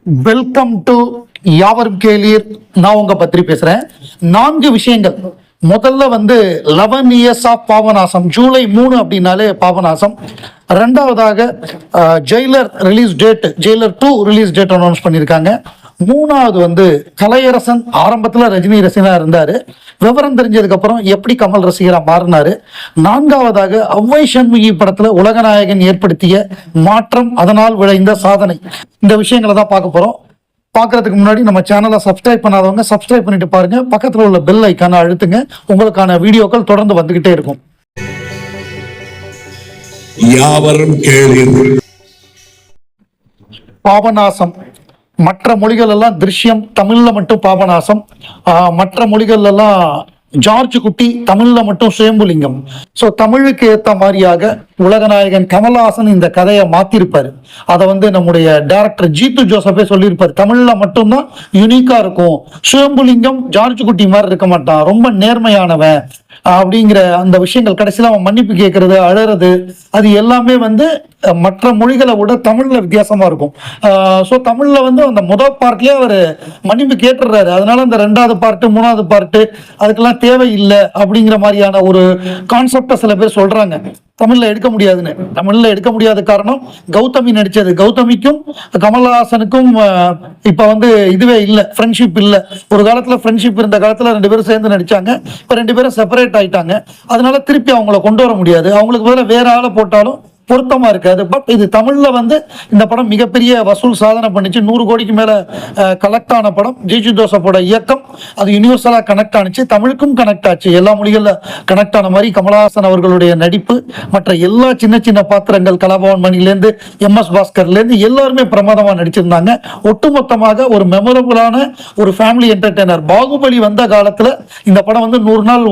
Welcome to யாவரும் கேளீர். நான் உங்க பத்திரி பேசுறேன். 4 விஷயங்கள். முதல்ல 11 இயர்ஸ் ஆஃப் பாபநாசம். ஜூலை 3 அப்படின்னாலே பாபநாசம். ரெண்டாவதாக Jailer release date, Jailer 2 release date announce பண்ணியிருக்காங்க. மூணாவது கலையரசன். ஆரம்பத்தில் ரஜினி ரசிகனா இருந்தாரு, விவரம் தெரிஞ்சதுக்கு அப்புறம் எப்படி கமல் ரசிகரா மாறினாரு. நான்காவதாக அவ்வை சண்முகி படத்துல உலகநாயகன் ஏற்படுத்திய மாற்றம், அதனால் விளைந்த சாதனை. இந்த விஷயங்களை தான் பார்க்க போறோம். பார்க்கறதுக்கு முன்னாடி நம்ம சேனலை சப்ஸ்கிரைப் பண்ணாதவங்க சப்ஸ்கிரைப் பண்ணிட்டு பாருங்க. பக்கத்தில் உள்ள பெல் ஐக்கான அழுத்துங்க. உங்களுக்கான வீடியோக்கள் தொடர்ந்து வந்துகிட்டே இருக்கும். யாவரும் கேளீர். பாபநாசம். மற்ற மொழிகள் எல்லாம் திருஷ்யம், தமிழ்ல மட்டும் பாபநாசம். மற்ற மொழிகள் எல்லாம் ஜார்ஜ் குட்டி, தமிழ்ல மட்டும் சுயம்புலிங்கம். சோ தமிழுக்கு ஏத்த மாதிரியாக உலகநாயகன் கமல்ஹாசன் இந்த கதையை மாத்திருப்பாரு. அதை நம்முடைய டைரக்டர் ஜீத்து ஜோசப்பே சொல்லியிருப்பாரு. தமிழ்ல மட்டும்தான் யூனிக்கா இருக்கும். சுயம்புலிங்கம் ஜார்ஜ் குட்டி மாதிரி இருக்க மாட்டான், ரொம்ப நேர்மையானவன் அப்படிங்கிற அந்த விஷயங்கள். கடைசியில் அவன் மன்னிப்பு கேட்கறது, அழறது, அது எல்லாமே மற்ற மொழிகளை விட தமிழ்ல வித்தியாசமா இருக்கும். ஸோ தமிழ்ல அந்த முதல் பார்ட்லயே அவர் மன்னிப்பு கேட்டுடுறாரு. அதனால அந்த 2வது பார்ட்டு 3வது பார்ட்டு அதுக்கெல்லாம் தேவையில்லை அப்படிங்கிற மாதிரியான ஒரு கான்செப்டை சில பேர் சொல்றாங்க. தமிழ்ல எடுக்க முடியாதுன்னு. தமிழ்ல எடுக்க முடியாத காரணம் கௌதமி நடிச்சது. கௌதமிக்கும் கமல்ஹாசனுக்கும் இப்ப இதுவே இல்லை, ஃப்ரெண்ட்ஷிப் இல்லை. ஒரு காலத்துல ஃப்ரெண்ட்ஷிப் இருந்த காலத்துல 2 பேரும் சேர்ந்து நடிச்சாங்க. இப்ப 2 பேரும் செப்பரேட் ஆயிட்டாங்க. அதனால திருப்பி அவங்கள கொண்டு வர முடியாது. அவங்களுக்கு பதிலாக வேற ஆளை போட்டாலும் பொருத்தமா இருக்காது. பட் இது தமிழ்ல இந்த படம் மிகப்பெரிய வசூல் சாதனை பண்ணிச்சு. 100 கோடிக்கு மேல கலெக்ட் ஆன படம். ஜிஜு ஜோசப்போட இயக்கம், அது யூனிவர்சலா கனெக்ட் ஆனிச்சு. தமிழுக்கும் கனெக்ட் ஆச்சு. எல்லா மொழிகள்ல கனெக்ட் ஆன மாதிரி கமல்ஹாசன் அவர்களுடைய நடிப்பு, மற்ற எல்லா சின்ன சின்ன பாத்திரங்கள், கலாபவன் மணிலேருந்து MS பாஸ்கர்லேருந்து எல்லாருமே பிரமாதமா நடிச்சிருந்தாங்க. ஒட்டுமொத்தமாக ஒரு மெமரபிளான ஒரு ஃபேமிலி என்டர்டெய்னர். பாகுபலி வந்த காலத்துல இந்த படம் 100 நாள்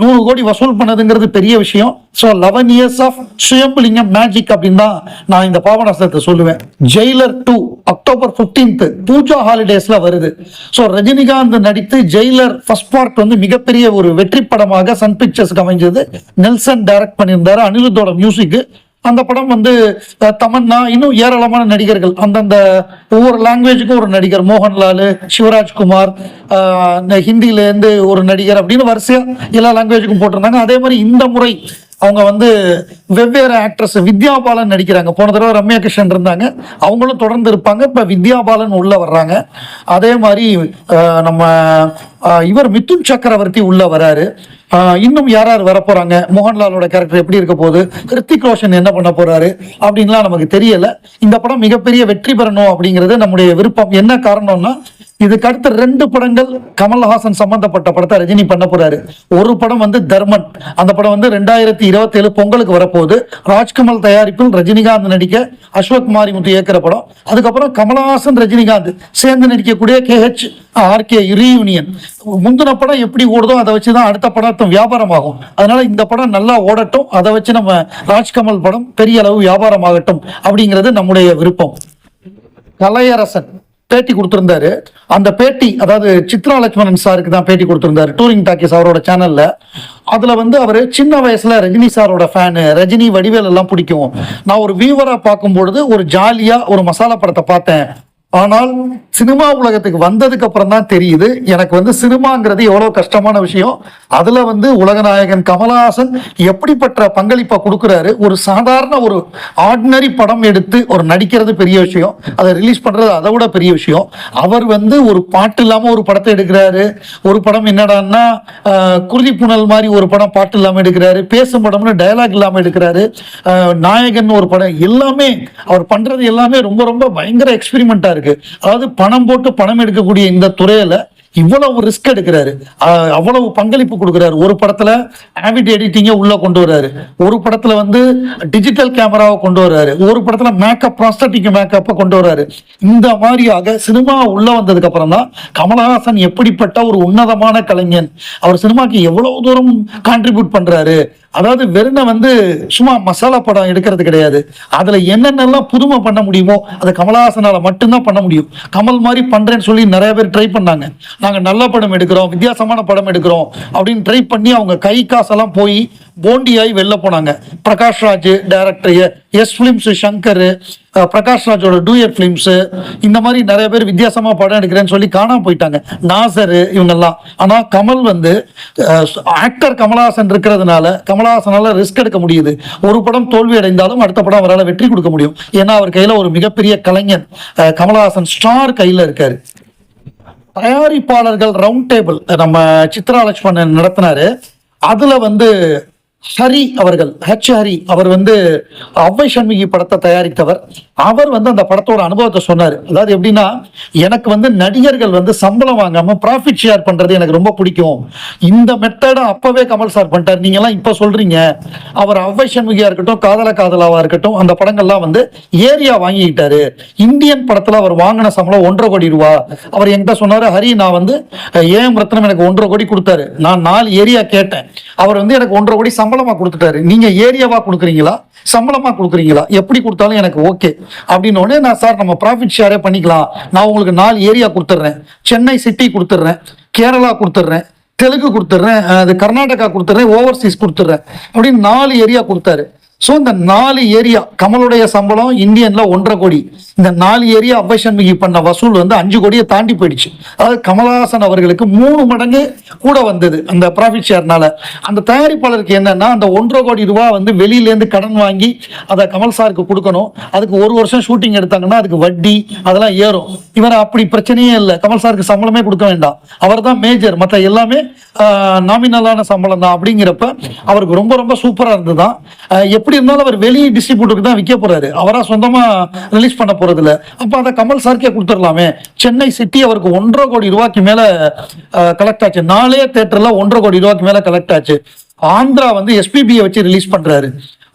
100 கோடி வசூல் பண்ணதுங்கிறது பெரிய விஷயம். So 11 years of Suyambulingam magic அப்படின்னு தான் நான் இந்த பாபநாசத்தை சொல்லுவேன். ஜெயிலர் 2 அக்டோபர் 15 பூஜா ஹாலிடேஸ்ல வருது. ஸோ ரஜினிகாந்த் நடித்து ஜெயிலர் ஃபர்ஸ்ட் பார்ட் மிகப்பெரிய ஒரு வெற்றி படமாக சன் பிக்சர்ஸ்க்கு அமைஞ்சது. நெல்சன் டைரக்ட் பண்ணியிருந்தாரு, அனிருத்தோட மியூசிக். அந்த படம் தமன்னா, இன்னும் ஏராளமான நடிகர்கள், அந்தந்த ஒவ்வொரு லாங்குவேஜுக்கும் ஒரு நடிகர், மோகன்லால், சிவராஜ்குமார், ஹிந்திலேருந்து ஒரு நடிகர் அப்படின்னு வரிசையா எல்லா லாங்குவேஜுக்கும் போட்டிருந்தாங்க. அதே மாதிரி இந்த முறை அவங்க வெவ்வேறு ஆக்ட்ரஸ். வித்யா பாலன் நடிக்கிறாங்க. போன தடவை ரம்யா கிருஷ்ணன் இருந்தாங்க, அவங்களும் தொடர்ந்து இருப்பாங்க. இப்ப வித்யா பாலன் உள்ள வர்றாங்க. அதே மாதிரி நம்ம இவர் மிதுன் சக்கரவர்த்தி உள்ள வராரு. இன்னும் யார் வர போறாங்க, மோகன்லாலோட கேரக்டர் எப்படி இருக்க போகுது, ஹிருத்திக் ரோஷன் என்ன பண்ண போறாரு அப்படின்லாம் நமக்கு தெரியல. இந்த படம் மிகப்பெரிய வெற்றி பெறணும் அப்படிங்கிறது நம்முடைய விருப்பம். என்ன காரணம்னா, இதுக்கு அடுத்த 2 படங்கள் கமல்ஹாசன் சம்பந்தப்பட்ட படத்தை ரஜினி பண்ண போறாரு. ஒரு படம் தர்மன். அந்த படம் 2027 பொங்கலுக்கு வரப்போகுது. ராஜ்கமல் தயாரிப்பில் ரஜினிகாந்த் நடிக்க, அஸ்வத் மாரிமுத்து இயக்குற படம். அதுக்கப்புறம் கமல்ஹாசன் ரஜினிகாந்த் சேர்ந்து நடிக்கக்கூடிய KHRK ரீயூனியன். முந்தின படம் எப்படி ஓடுதோ அதை வச்சுதான் அடுத்த படம் வியாபாரம் ஆகும். அதனால இந்த படம் நல்லா ஓடட்டும், அதை வச்சு நம்ம ராஜ்கமல் படம் பெரிய அளவு வியாபாரம் ஆகட்டும் அப்படிங்கிறது நம்முடைய விருப்பம். கலையரசன் பேட்டி கொடுத்திருந்தாரு. அந்த பேட்டி, அதாவது சித்ரா லட்சுமணன் சாருக்கு தான் பேட்டி கொடுத்திருந்தாரு, டூரிங் டாக்கீஸ் அவரோட சேனல்ல. அதுல அவரு சின்ன வயசுல ரஜினி சாரோட ஃபேனு, ரஜினி வடிவேல் எல்லாம் பிடிக்கும். நான் ஒரு வியூவரா பார்க்கும்பொழுது ஒரு ஜாலியா ஒரு மசாலா படத்தை பார்த்தேன். ஆனால் சினிமா உலகத்துக்கு வந்ததுக்கு அப்புறம் தான் தெரியுது எனக்கு சினிமாங்கிறது எவ்வளவு கஷ்டமான விஷயம். அதுல உலகநாயகன் கமல்ஹாசன் எப்படிப்பட்ட பங்களிப்பை கொடுக்குறாரு. ஒரு சாதாரண ஒரு ஆர்டினரி படம் எடுத்து ஒரு நடிக்கிறது பெரிய விஷயம், அதை ரிலீஸ் பண்றது அதை விட பெரிய விஷயம். அவர் ஒரு பாட்டு இல்லாம ஒரு படத்தை எடுக்கிறாரு. ஒரு படம் என்னடான்னா குருதி புனல் மாதிரி ஒரு படம் பாட்டு இல்லாம எடுக்கிறாரு. பேசும் படம்னு டயலாக் இல்லாம எடுக்கிறாரு. நாயகன் ஒரு படம். எல்லாமே அவர் பண்றது எல்லாமே ரொம்ப ரொம்ப பயங்கர எக்ஸ்பெரிமெண்டா இருக்கு. அதாவது பணம் போட்டு பணம் எடுக்கக்கூடிய இந்த துறையில இவ்வளவு ரிஸ்க் எடுக்கிறாரு, அவ்வளவு பங்களிப்பு கொடுக்கிறாரு. ஒரு படத்துல ஆவிட் எடிட்டிங்க உள்ள கொண்டு வர்றாரு, ஒரு படத்துல டிஜிட்டல் கேமராவை கொண்டு வர்றாரு, ஒரு படத்துல மேக்கப், ப்ராஸ்தட்டிக் மேக்கப்பை கொண்டு வர்றாரு. இந்த மாதிரியாக சினிமா உள்ள வந்ததுக்கு அப்புறம் தான் கமல்ஹாசன் எப்படிப்பட்ட ஒரு உன்னதமான கலைஞன், அவர் சினிமாக்கு எவ்வளவு தூரம் கான்ட்ரிபியூட் பண்றாரு. அதாவது வெறும் சும்மா மசாலா படம் எடுக்கிறது கிடையாது. அதுல என்னென்னலாம் புதுமை பண்ண முடியுமோ அதை கமல்ஹாசனால மட்டும்தான் பண்ண முடியும். கமல் மாதிரி பண்றேன்னு சொல்லி நிறைய பேர் ட்ரை பண்ணாங்க. நாங்க நல்ல படம் எடுக்கிறோம், வித்தியாசமான படம் எடுக்கிறோம் அப்படின்னு ட்ரை பண்ணி அவங்க கை காசெல்லாம் போய் போண்டியாகி வெளில போனாங்க. Prakash Raj director, S films Shankar, Prakash ராஜோட டூயட் ஃபிலிம்ஸ், இந்த மாதிரி நிறைய பேர் வித்தியாசமா படம் எடுக்கிறேன்னு சொல்லி காணாம போயிட்டாங்க. நாசர் இவங்கெல்லாம். ஆனா கமல் வந்து ஆக்டர் கமலஹாசன் இருக்கிறதுனால கமலஹாசனால ரிஸ்க் எடுக்க முடியுது. ஒரு படம் தோல்வி அடைந்தாலும் அடுத்த படம் அவரால் வெற்றி கொடுக்க முடியும். ஏன்னா அவர் கையில ஒரு மிகப்பெரிய கலைஞன் கமலஹாசன் ஸ்டார் கையில இருக்காரு. தயாரிப்பாளர்கள் ரவுண்ட் டேபிள் நம்ம சித்ரா லட்சுமணன் நடத்தினாரு. அதுல வந்து ஹரி அவர்கள், ஹரி அவர் வந்து அவ்வை சண்முகி படத்தை தயாரித்தவர். அவர் வந்து அந்த படத்தோட அனுபவத்தை சொன்னார். அதாவது எப்படின்னா, எனக்கு வந்து நடிகர்கள் வந்து சம்பளம் வாங்காம ப்ராஃபிட் ஷேர் பண்றது எனக்கு ரொம்ப பிடிக்கும். இந்த மெத்தடை அப்பவே கமல் சார் பண்ணிட்டார். நீங்க எல்லாம் இப்ப சொல்றீங்க. அவர் அவ்வை சண்முகியா இருக்கட்டும், காதல காதலாவா இருக்கட்டும், அந்த படங்கள்லாம் வந்து ஏரியா வாங்கிக்கிட்டாரு. இந்தியன் படத்துல அவர் வாங்கின சம்பளம் 1.5 கோடி ரூபா. அவர் என்கிட்ட சொன்னாரு, ஹரி நான் வந்து ஏஎம் ரத்னம் எனக்கு 1.5 கோடி கொடுத்தாரு. நான் 4 ஏரியா கேட்டேன். அவர் வந்து எனக்கு 1.5 கோடி சம்பளமா கொடுத்துட்டாரு. நீங்க ஏரியாவா கொடுக்குறீங்களா சம்பளமா கொடுக்குறீங்களா, எப்படி கொடுத்தாலும் எனக்கு ஓகே அப்படின்னு உடனே நான் சார் நம்ம ப்ராஃபிட் ஷேரே பண்ணிக்கலாம். நான் உங்களுக்கு 4 ஏரியா கொடுத்துட்றேன். சென்னை சிட்டி கொடுத்துட்றேன், கேரளா கொடுத்துட்றேன், தெலுங்கு கொடுத்துட்றேன், அது கர்நாடகா கொடுத்துட்றேன், ஓவர்சீஸ் கொடுத்துட்றேன் அப்படின்னு 4 ஏரியா கொடுத்தாரு. ஸோ இந்த 4 ஏரியா கமலுடைய சம்பளம் இந்தியன்ல 1.5 கோடி. இந்த 4 ஏரியா அவ்வை சண்முகி பண்ண வசூல் வந்து 5 கோடியை தாண்டி போயிடுச்சு. அதாவது கமலஹாசன் அவர்களுக்கு 3 மடங்கு கூட வந்தது அந்த ப்ராஃபிட் ஷேர்னால. அந்த தயாரிப்பாளருக்கு என்னன்னா, அந்த 1.5 கோடி ரூபாய் வந்து வெளியிலேருந்து கடன் வாங்கி அதை கமல் சாருக்கு கொடுக்கணும். அதுக்கு 1 வருஷம் ஷூட்டிங் எடுத்தாங்கன்னா அதுக்கு வட்டி அதெல்லாம் ஏறும். இவர் அப்படி பிரச்சனையே இல்லை. கமல் சாருக்கு சம்பளமே கொடுக்க வேண்டாம், அவர் தான் மேஜர், மற்ற எல்லாமே நாமினலான சம்பளம் தான். அப்படிங்கிறப்ப அவருக்கு ரொம்ப ரொம்ப சூப்பரா இருந்ததுதான். எப்படி இருந்தாலும் அவர் வெளி டிஸ்ட்ரிபியூட்டருக்கு தான் விற்க போறாரு, அவரா சொந்தமா ரிலீஸ் பண்ண போறது இல்ல. அப்ப அதை கமல் சார்க்கே கொடுத்துடலாமே. சென்னை சிட்டி அவருக்கு 1.5 கோடி ரூபாய்க்கு மேல கலெக்ட் ஆச்சு. 4 தியேட்டர்ல 1.5 கோடி ரூபாய்க்கு மேல கலெக்ட் ஆச்சு. ஆந்திரா வந்து எஸ்பிபியை வச்சு ரிலீஸ் பண்றாரு.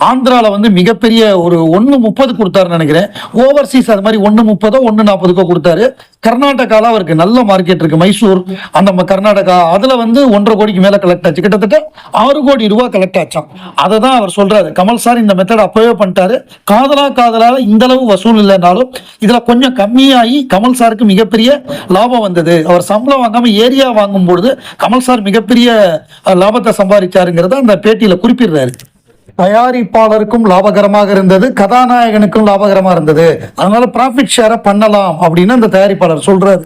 ஆந்திரால வந்து மிகப்பெரிய ஒரு 1.30 கொடுத்தாருன்னு நினைக்கிறேன். ஓவர்சீஸ் அது மாதிரி 1.30 1.40 கொடுத்தாரு. கர்நாடகால அவருக்கு நல்ல மார்க்கெட் இருக்கு, மைசூர் அந்த கர்நாடகா, அதுல வந்து 1.5 கோடிக்கு மேல கலெக்ட் ஆச்சு. கிட்டத்தட்ட 6 கோடி ரூபாய் கலெக்ட் ஆச்சாம். அதை தான் அவர் சொல்றாரு, கமல் சார் இந்த மெத்தட் அப்பவே பண்ணிட்டாரு. காதலால இந்த அளவு வசூல் இல்லைனாலும் இதுல கொஞ்சம் கம்மியாகி கமல் சாருக்கு மிகப்பெரிய லாபம் வந்தது. அவர் சம்பளம் வாங்காம ஏரியா வாங்கும் பொழுது கமல் சார் மிகப்பெரிய லாபத்தை சம்பாதிச்சாருங்கிறத அந்த பேட்டியில குறிப்பிடுறாரு. தயாரிப்பாளருக்கும் லாபகரமாக இருந்தது, கதாநாயகனுக்கும் லாபகரமா இருந்தது. அதனால ப்ராஃபிட் ஷேரை பண்ணலாம் அப்படின்னு அந்த தயாரிப்பாளர் சொல்றாரு.